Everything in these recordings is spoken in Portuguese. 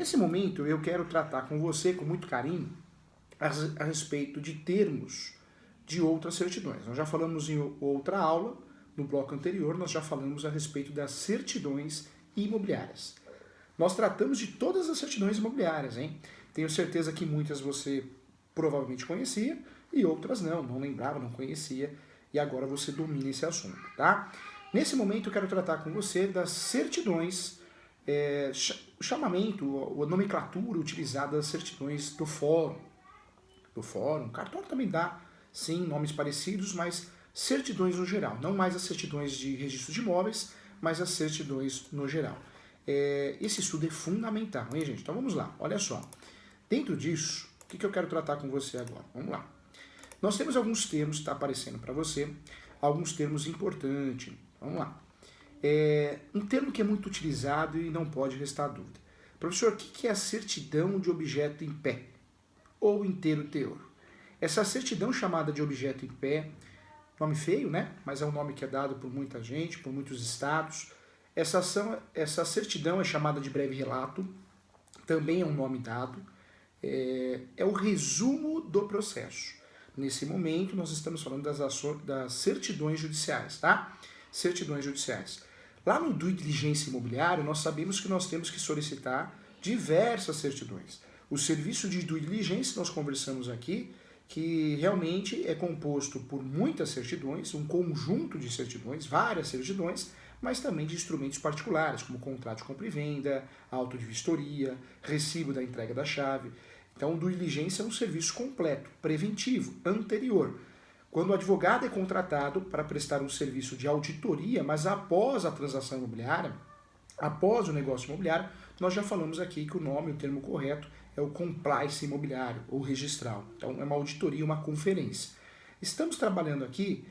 Nesse momento eu quero tratar com você, com muito carinho, a respeito de termos de outras certidões. Nós já falamos em outra aula, no bloco anterior, nós já falamos a respeito das certidões imobiliárias. Nós tratamos de todas as certidões imobiliárias, hein? Tenho certeza que muitas você provavelmente conhecia e outras não lembrava, não conhecia, e agora você domina esse assunto, tá? Nesse momento eu quero tratar com você das certidões, o chamamento, a nomenclatura utilizada das certidões do fórum. Cartório também dá, sim, nomes parecidos, mas certidões no geral, não mais as certidões de registro de imóveis, mas as certidões no geral. Esse estudo é fundamental, hein, gente? Então vamos lá, olha só. Dentro disso, o que eu quero tratar com você agora? Vamos lá. Nós temos alguns termos que está aparecendo para você, alguns termos importantes. Vamos lá. Um termo que é muito utilizado e não pode restar dúvida. Professor, o que é a certidão de objeto em pé ou inteiro teor? Essa certidão chamada de objeto em pé, nome feio, né? Mas é um nome que é dado por muita gente, por muitos estados. Essa certidão é chamada de breve relato, também é um nome dado. É o resumo do processo. Nesse momento, nós estamos falando das certidões judiciais, tá? Certidões judiciais. Lá no due diligência imobiliário, nós sabemos que nós temos que solicitar diversas certidões. O serviço de due diligência, nós conversamos aqui, que realmente é composto por muitas certidões, um conjunto de certidões, várias certidões, mas também de instrumentos particulares, como contrato de compra e venda, auto de vistoria, recibo da entrega da chave. Então, o due diligência é um serviço completo, preventivo, anterior. Quando o advogado é contratado para prestar um serviço de auditoria, mas após a transação imobiliária, após o negócio imobiliário, nós já falamos aqui que o termo correto é o compliance imobiliário ou registral. Então, é uma auditoria, uma conferência. Estamos trabalhando aqui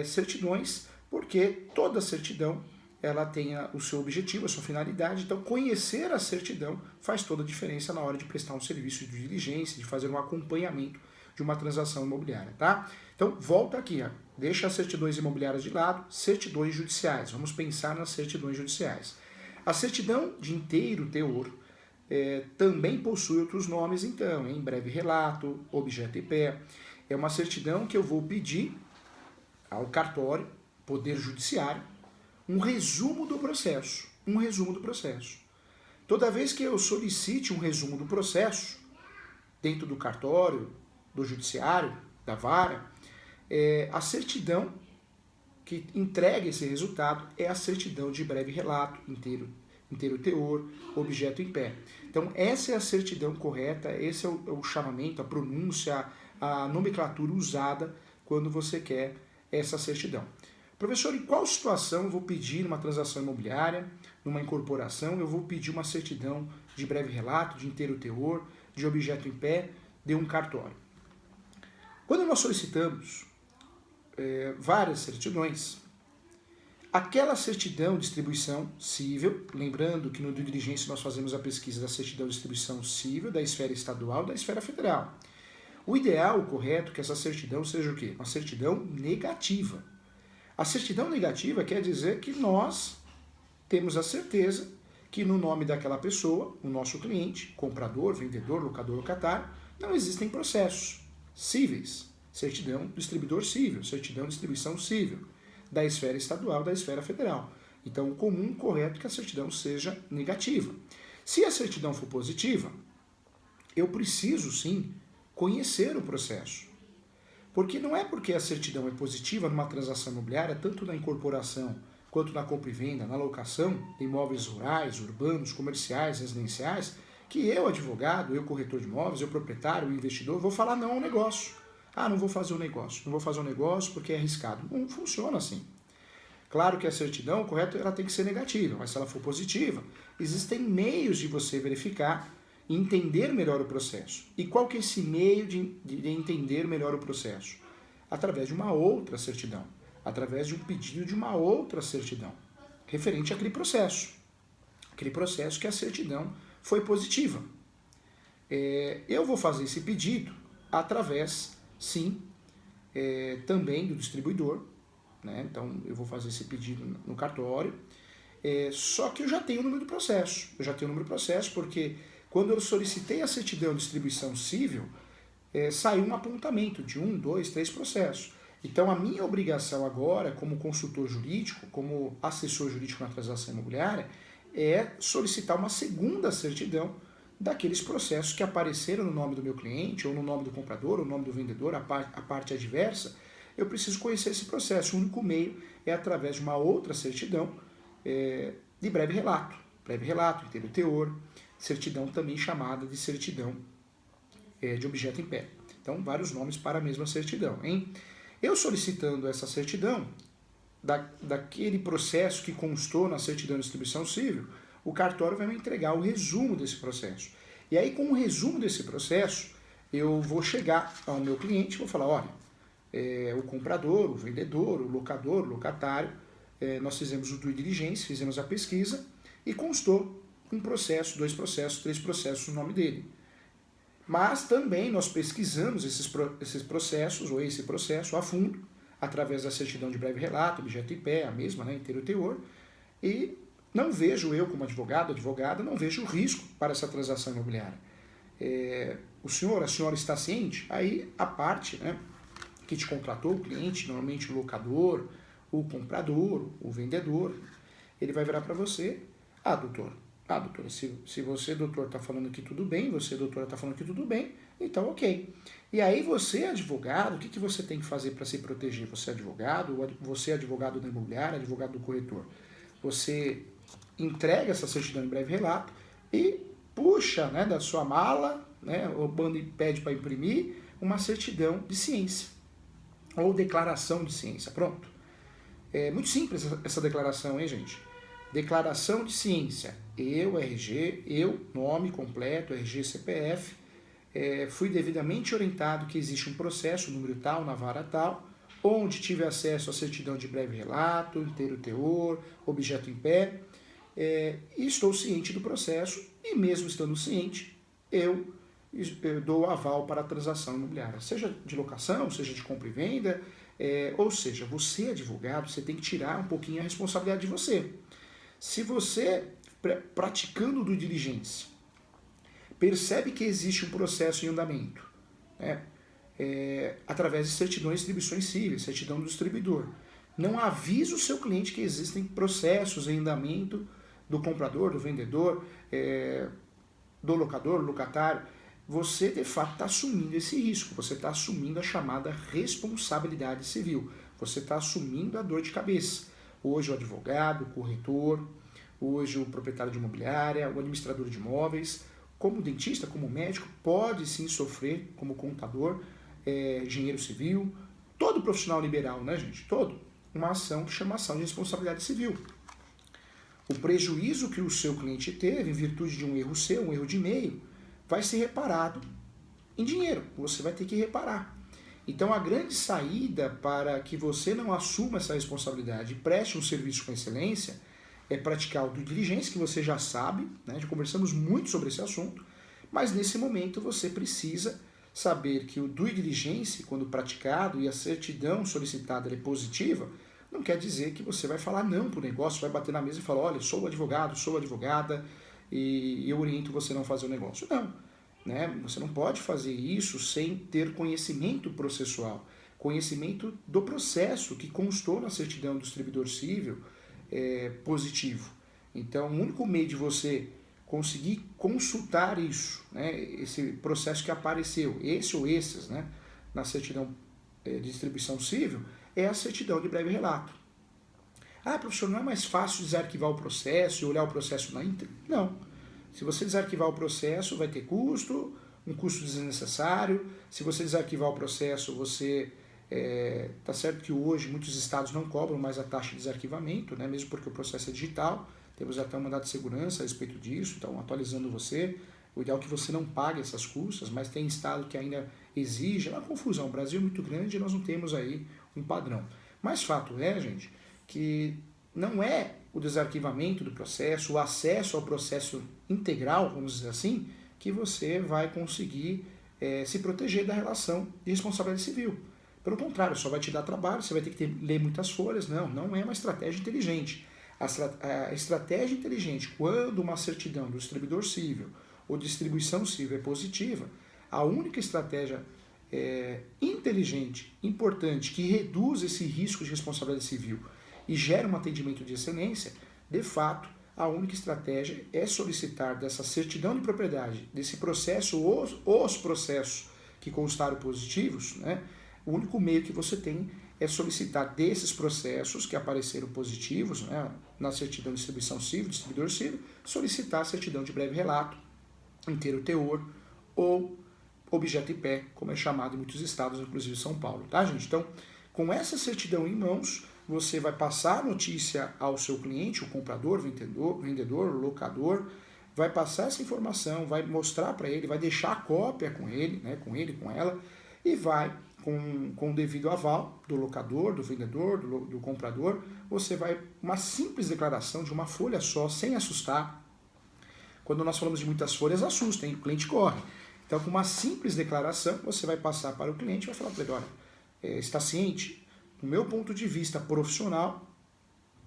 certidões, porque toda certidão ela tem o seu objetivo, a sua finalidade. Então, conhecer a certidão faz toda a diferença na hora de prestar um serviço de diligência, de fazer um acompanhamento de uma transação imobiliária, tá? Então, volta aqui, ó. Deixa as certidões imobiliárias de lado, certidões judiciais. Vamos pensar nas certidões judiciais. A certidão de inteiro teor também possui outros nomes, então, em breve relato, objeto em pé. É uma certidão que eu vou pedir ao cartório, Poder Judiciário, um resumo do processo. Um resumo do processo. Toda vez que eu solicite um resumo do processo, dentro do cartório, do judiciário, da vara, a certidão que entrega esse resultado é a certidão de breve relato, inteiro teor, objeto em pé. Então, essa é a certidão correta, esse é o chamamento, a pronúncia, a nomenclatura usada quando você quer essa certidão. Professor, em qual situação eu vou pedir uma transação imobiliária, numa incorporação, eu vou pedir uma certidão de breve relato, de inteiro teor, de objeto em pé, de um cartório? Quando nós solicitamos várias certidões, aquela certidão de distribuição cível, lembrando que no due diligência nós fazemos a pesquisa da certidão de distribuição cível da esfera estadual e da esfera federal. O ideal, o correto, é que essa certidão seja o quê? Uma certidão negativa. A certidão negativa quer dizer que nós temos a certeza que no nome daquela pessoa, o nosso cliente, comprador, vendedor, locador, locatário, não existem processos cíveis. Certidão do distribuidor cível, certidão de distribuição cível, da esfera estadual, da esfera federal. Então, o comum, correto, é que a certidão seja negativa. Se a certidão for positiva, eu preciso, sim, conhecer o processo. Porque não é porque a certidão é positiva numa transação imobiliária, tanto na incorporação quanto na compra e venda, na locação de imóveis rurais, urbanos, comerciais, residenciais, que eu, advogado, eu, corretor de imóveis, eu, proprietário, eu, investidor, vou falar não ao negócio. Não vou fazer um negócio. Não vou fazer um negócio porque é arriscado. Não funciona assim. Claro que a certidão, correto, ela tem que ser negativa, mas se ela for positiva, existem meios de você verificar e entender melhor o processo. E qual que é esse meio de entender melhor o processo? Através de uma outra certidão. Através de um pedido de uma outra certidão. Referente àquele processo. Aquele processo que a certidão foi positiva. Eu vou fazer esse pedido através, sim, também do distribuidor, né? Então eu vou fazer esse pedido no cartório, só que eu já tenho o número do processo. Eu já tenho o número do processo porque Quando eu solicitei a certidão de distribuição civil, saiu um apontamento de 1, 2, 3 processos. Então, a minha obrigação agora, como consultor jurídico, como assessor jurídico na transação imobiliária, é solicitar uma segunda certidão daqueles processos que apareceram no nome do meu cliente, ou no nome do comprador, ou no nome do vendedor, a parte adversa. Eu preciso conhecer esse processo. O único meio é através de uma outra certidão de breve relato. Breve relato, inteiro teor, certidão também chamada de certidão de objeto em pé. Então, vários nomes para a mesma certidão, hein? Eu solicitando essa certidão, daquele processo que constou na certidão de distribuição civil, o cartório vai me entregar o resumo desse processo. E aí, com o resumo desse processo, eu vou chegar ao meu cliente e vou falar, olha, o comprador, o vendedor, o locador, o locatário, nós fizemos o due diligence, fizemos a pesquisa e constou um processo, 2 processos, 3 processos no nome dele. Mas também nós pesquisamos esses processos, ou esse processo, a fundo, através da certidão de breve relato, objeto em pé, a mesma, né, inteiro teor, e não vejo eu, como advogado, advogada, não vejo risco para essa transação imobiliária. A senhora está ciente? Aí a parte, né, que te contratou, o cliente, normalmente o locador, o comprador, o vendedor, ele vai virar para você, doutor, se você, doutor, está falando que tudo bem, você, doutora, está falando que tudo bem, então ok. E aí você, advogado, o que você tem que fazer para se proteger? Você é advogado da imobiliária, advogado do corretor. Você entrega essa certidão em breve relato e puxa, né, da sua mala, né, o bando pede para imprimir uma certidão de ciência ou declaração de ciência. Pronto. É muito simples essa declaração, hein, gente? Declaração de ciência. Eu, RG, nome completo, RG, CPF, fui devidamente orientado que existe um processo, número tal, na vara tal, onde tive acesso à certidão de breve relato, inteiro teor, objeto em pé, e estou ciente do processo, e mesmo estando ciente, eu dou aval para a transação imobiliária, seja de locação, seja de compra e venda, ou seja, você, advogado, você tem que tirar um pouquinho a responsabilidade de você. Se você, praticando due diligence, percebe que existe um processo em andamento, né, através de certidões de distribuições cíveis, certidão do distribuidor, não avisa o seu cliente que existem processos em andamento do comprador, do vendedor, do locador, locatário, você de fato está assumindo esse risco, você está assumindo a chamada responsabilidade civil, você está assumindo a dor de cabeça. Hoje o advogado, o corretor, hoje o proprietário de imobiliária, o administrador de imóveis, como dentista, como médico, pode sim sofrer, como contador, engenheiro civil, todo profissional liberal, né, gente? Todo, uma ação que chama ação de responsabilidade civil. O prejuízo que o seu cliente teve em virtude de um erro seu, um erro de e-mail, vai ser reparado em dinheiro, você vai ter que reparar. Então a grande saída para que você não assuma essa responsabilidade e preste um serviço com excelência é praticar o due diligence, que você já sabe, né? Já conversamos muito sobre esse assunto, mas nesse momento você precisa saber que o due diligence, quando praticado e a certidão solicitada é positiva, não quer dizer que você vai falar não para o negócio, vai bater na mesa e falar, olha, sou advogado, sou advogada e eu oriento você a não fazer o negócio. Não, né? Você não pode fazer isso sem ter conhecimento processual, conhecimento do processo que constou na certidão do distribuidor civil positivo. Então, o único meio de você conseguir consultar isso, né, esse processo que apareceu, esse ou esses, né, na certidão de distribuição civil, é a certidão de breve relato. Professor, não é mais fácil desarquivar o processo e olhar o processo na íntegra? Não. Se você desarquivar o processo, vai ter custo, um custo desnecessário. Se você desarquivar o processo, você... tá certo que hoje muitos estados não cobram mais a taxa de desarquivamento, né, mesmo porque o processo é digital. Temos até um mandado de segurança a respeito disso, então atualizando você. O ideal é que você não pague essas custas, mas tem estado que ainda exige. É uma confusão. O Brasil é muito grande e nós não temos aí um padrão. Mas fato é, gente, que não é o desarquivamento do processo, o acesso ao processo integral, vamos dizer assim, que você vai conseguir se proteger da relação de responsabilidade civil. Pelo contrário, só vai te dar trabalho, você vai ter que ler muitas folhas. Não é uma estratégia inteligente. A estratégia inteligente, quando uma certidão do distribuidor civil ou distribuição civil é positiva, a única estratégia inteligente, importante, que reduz esse risco de responsabilidade civil e gera um atendimento de excelência, de fato, a única estratégia é solicitar dessa certidão de propriedade, desse processo, os processos que constaram positivos, né? O único meio que você tem é solicitar desses processos que apareceram positivos, né, na certidão de distribuição civil, distribuidor civil, solicitar a certidão de breve relato, inteiro teor ou objeto em pé, como é chamado em muitos estados, inclusive São Paulo, tá, gente? Então, com essa certidão em mãos, você vai passar a notícia ao seu cliente, o comprador, vendedor, o locador, vai passar essa informação, vai mostrar para ele, vai deixar a cópia com ele, né, com ela, e vai, com o devido aval do locador, do vendedor, do comprador, você vai, uma simples declaração de uma folha só, sem assustar. Quando nós falamos de muitas folhas, assusta, hein? O cliente corre. Então, com uma simples declaração, você vai passar para o cliente e vai falar para ele, olha, está ciente? Do meu ponto de vista profissional,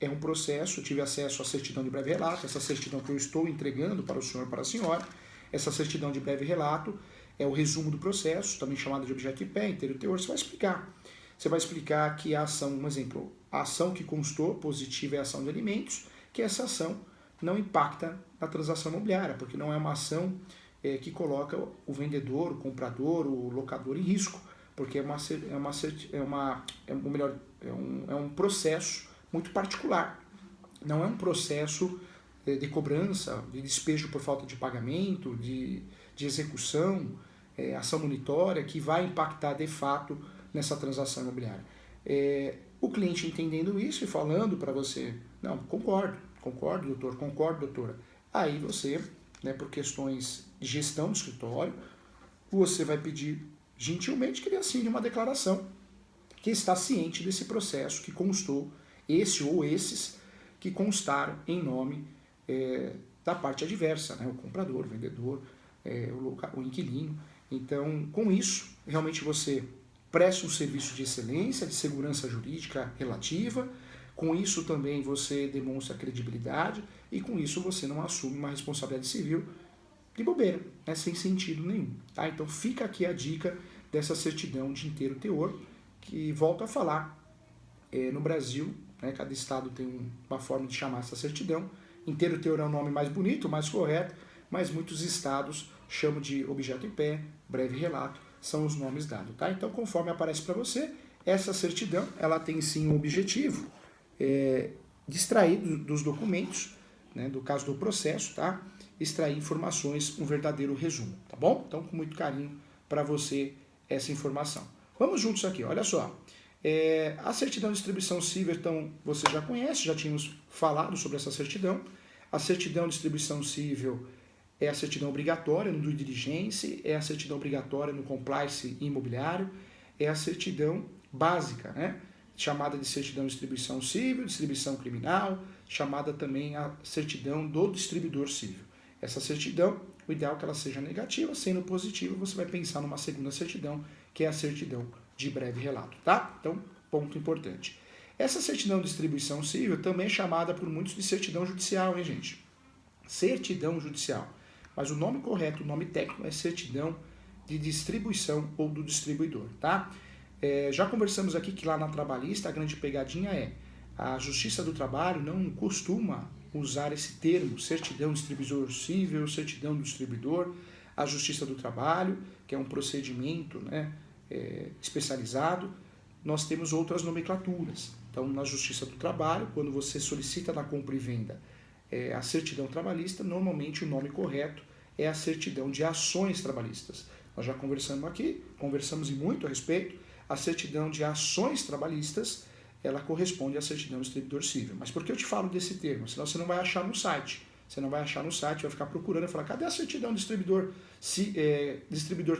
é um processo, eu tive acesso à certidão de breve relato, essa certidão que eu estou entregando para o senhor, para a senhora, essa certidão de breve relato é o resumo do processo, também chamado de objeto em pé, inteiro teor, você vai explicar. Você vai explicar que a ação, um exemplo, a ação que constou positiva é a ação de alimentos, que essa ação não impacta na transação imobiliária, porque não é uma ação que coloca o vendedor, o comprador, o locador em risco, porque é um processo muito particular. Não é um processo de cobrança, de despejo por falta de pagamento, de execução, ação monitória, que vai impactar de fato nessa transação imobiliária. O cliente entendendo isso e falando para você, não, concordo, doutor, concordo, doutora. Aí você, né, por questões de gestão do escritório, você vai pedir gentilmente que ele assine uma declaração que está ciente desse processo que constou, esse ou esses que constaram em nome da parte adversa, né, o comprador, o vendedor, o inquilino. Então, com isso, realmente você presta um serviço de excelência, de segurança jurídica relativa, com isso também você demonstra credibilidade e com isso você não assume uma responsabilidade civil de bobeira, né, sem sentido nenhum. Tá? Então fica aqui a dica dessa certidão de inteiro teor, que volto a falar, no Brasil, né, cada estado tem uma forma de chamar essa certidão. Inteiro teor é o nome mais bonito, mais correto, mas muitos estados chamam de objeto em pé, breve relato, são os nomes dados. Tá? Então, conforme aparece para você, essa certidão ela tem sim um objetivo de extrair dos documentos, né, do caso do processo, tá? Extrair informações, um verdadeiro resumo, tá bom? Então, com muito carinho para você essa informação. Vamos juntos aqui, olha só. A certidão de distribuição civil, então, você já conhece, já tínhamos falado sobre essa certidão. A certidão de distribuição civil é a certidão obrigatória no due diligence, é a certidão obrigatória no compliance imobiliário, é a certidão básica, né? Chamada de certidão de distribuição civil, distribuição criminal, chamada também a certidão do distribuidor civil. Essa certidão, o ideal é que ela seja negativa, sendo positiva, você vai pensar numa segunda certidão, que é a certidão de breve relato, tá? Então, ponto importante. Essa certidão de distribuição civil também é chamada por muitos de certidão judicial, hein, gente? Certidão judicial. Mas o nome correto, o nome técnico é certidão de distribuição ou do distribuidor, tá? Já conversamos aqui que lá na trabalhista a grande pegadinha a Justiça do Trabalho não costuma usar esse termo, certidão distribuidor civil, certidão do distribuidor. A Justiça do Trabalho, que é um procedimento, né, especializado, nós temos outras nomenclaturas. Então, na Justiça do Trabalho, quando você solicita na compra e venda a certidão trabalhista, normalmente o nome correto é a certidão de ações trabalhistas. Nós já conversamos e muito a respeito. A certidão de ações trabalhistas, ela corresponde à certidão do distribuidor civil. Mas por que eu te falo desse termo? Senão você não vai achar no site. Você não vai achar no site, vai ficar procurando e falar, cadê a certidão do distribuidor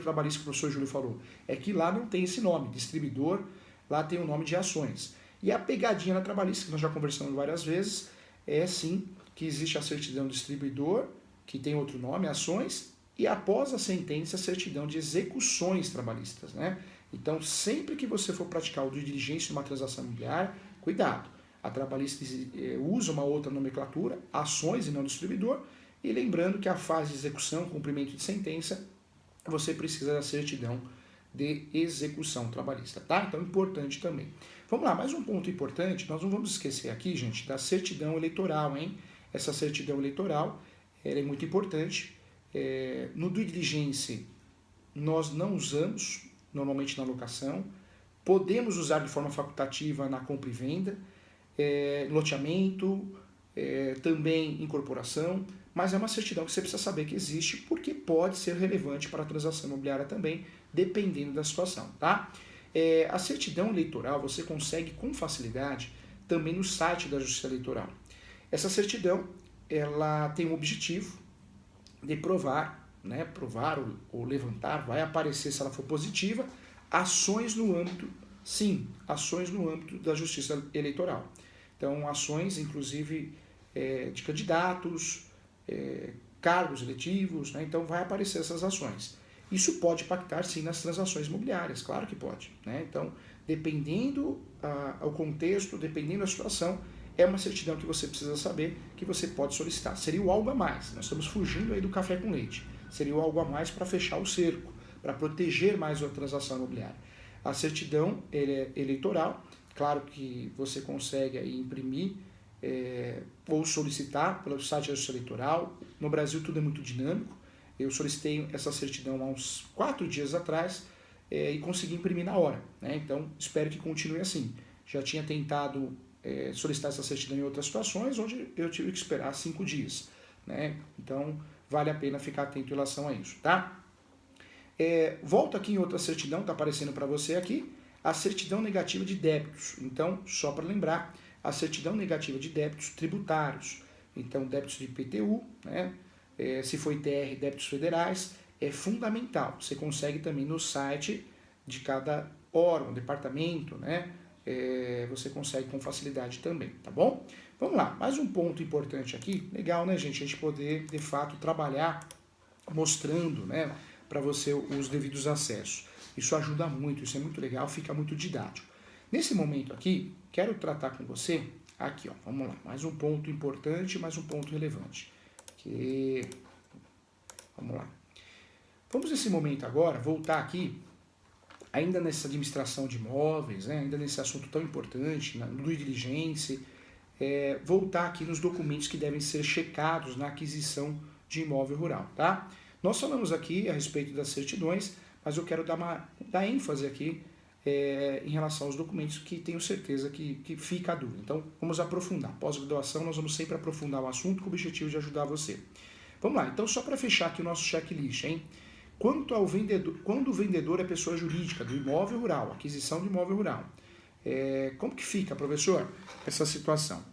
trabalhista que o professor Júlio falou? É que lá não tem esse nome, distribuidor, lá tem o nome de ações. E a pegadinha na trabalhista, que nós já conversamos várias vezes, é sim que existe a certidão do distribuidor, que tem outro nome, ações, e após a sentença, a certidão de execuções trabalhistas, né? Então, sempre que você for praticar o due diligence de uma transação imobiliária, cuidado. A trabalhista usa uma outra nomenclatura, ações e não distribuidor, E lembrando que a fase de execução, cumprimento de sentença, você precisa da certidão de execução trabalhista, tá? Então, importante também. Vamos lá, mais um ponto importante, nós não vamos esquecer aqui, gente, da certidão eleitoral, hein? Essa certidão eleitoral, ela é muito importante. No due diligence, nós não usamos, normalmente na locação, podemos usar de forma facultativa na compra e venda, loteamento, também incorporação, mas é uma certidão que você precisa saber que existe, porque pode ser relevante para a transação imobiliária também, dependendo da situação, tá? A certidão eleitoral você consegue com facilidade também no site da Justiça Eleitoral. Essa certidão, ela tem o objetivo de provar, né, ou levantar, vai aparecer, se ela for positiva, ações no âmbito, sim, ações no âmbito da Justiça Eleitoral. Então, ações, inclusive, de candidatos, cargos eletivos, né? Então vai aparecer essas ações. Isso pode impactar sim nas transações imobiliárias, claro que pode, né? Então, dependendo ao contexto, dependendo da situação, é uma certidão que você precisa saber que você pode solicitar. Seria o algo a mais, nós estamos fugindo aí do café com leite, seria o algo a mais para fechar o cerco, para proteger mais a transação imobiliária. A certidão eleitoral, claro que você consegue aí imprimir ou solicitar pelo site da Justiça Eleitoral. No Brasil tudo é muito dinâmico. Eu solicitei essa certidão há uns 4 dias atrás e consegui imprimir na hora, né? Então espero que continue assim. Já tinha tentado solicitar essa certidão em outras situações, onde eu tive que esperar 5 dias, né? Então vale a pena ficar atento em relação a isso, tá? Volto aqui em outra certidão, está aparecendo para você aqui, a certidão negativa de débitos. Então, só para lembrar, a certidão negativa de débitos tributários. Então, débitos de IPTU, né? Se for ITR, débitos federais, é fundamental. Você consegue também no site de cada órgão, departamento, né? Você consegue com facilidade também, tá bom? Vamos lá, mais um ponto importante aqui. Legal, né, gente? A gente poder, de fato, trabalhar mostrando, né, para você os devidos acessos. Isso ajuda muito, isso é muito legal, fica muito didático. Nesse momento aqui, quero tratar com você, aqui ó, vamos lá, mais um ponto importante, mais um ponto relevante. Vamos lá. Vamos nesse momento agora, voltar aqui, ainda nessa administração de imóveis, né, ainda nesse assunto tão importante, no due diligence, voltar aqui nos documentos que devem ser checados na aquisição de imóvel rural, tá? Nós falamos aqui a respeito das certidões, mas eu quero dar ênfase aqui em relação aos documentos que tenho certeza que fica a dúvida. Então, vamos aprofundar. Pós-graduação, nós vamos sempre aprofundar o assunto com o objetivo de ajudar você. Vamos lá, então só para fechar aqui o nosso checklist, hein? Quando o vendedor é pessoa jurídica do imóvel rural, aquisição de imóvel rural, como que fica, professor, essa situação?